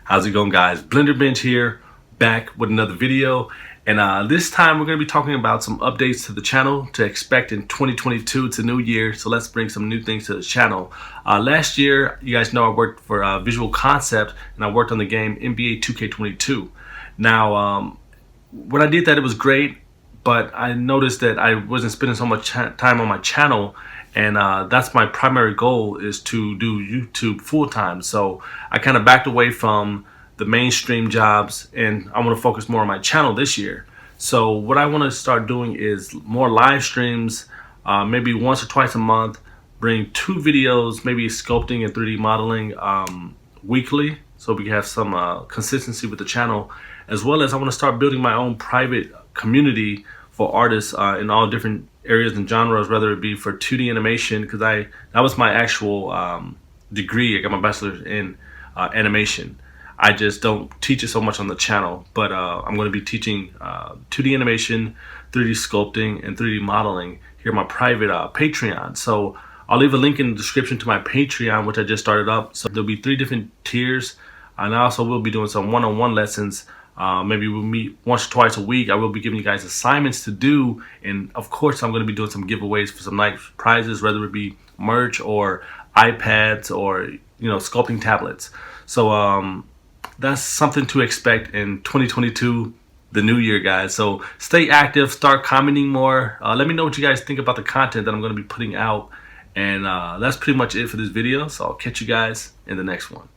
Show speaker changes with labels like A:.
A: How's it going, guys? Blender Bench here, back with another video. And this time we're going to be talking about some updates to the channel to expect in 2022. It's a new year, so let's bring some new things to the channel. Last year, you guys know I worked for Visual Concept, and I worked on the game NBA 2K22. Now, when I did that, it was great, but I noticed that I wasn't spending so much time on my channel. And that's my primary goal, is to do YouTube full-time. So I kind of backed away from the mainstream jobs, and I want to focus more on my channel this year. So what I want to start doing is more live streams, maybe once or twice a month, bring 2 videos, maybe sculpting and 3D modeling weekly, so we can have some consistency with the channel, as well as I want to start building my own private community for artists in all different areas and genres, whether it be for 2D animation, because that was my actual degree. I got my bachelor's in animation. I just don't teach it so much on the channel, but I'm going to be teaching 2D animation, 3D sculpting, and 3D modeling here on my private Patreon. So I'll leave a link in the description to my Patreon, which I just started up. So there'll be 3 different tiers, and I also will be doing some one-on-one lessons. Maybe we'll meet once or twice a week. I will be giving you guys assignments to do, and of course I'm going to be doing some giveaways for some nice prizes, whether it be merch or iPads or sculpting tablets. So that's something to expect in 2022, the new year, guys. So stay active, start commenting more. Let me know what you guys think about the content that I'm going to be putting out, and that's pretty much it for this video. So I'll catch you guys in the next one.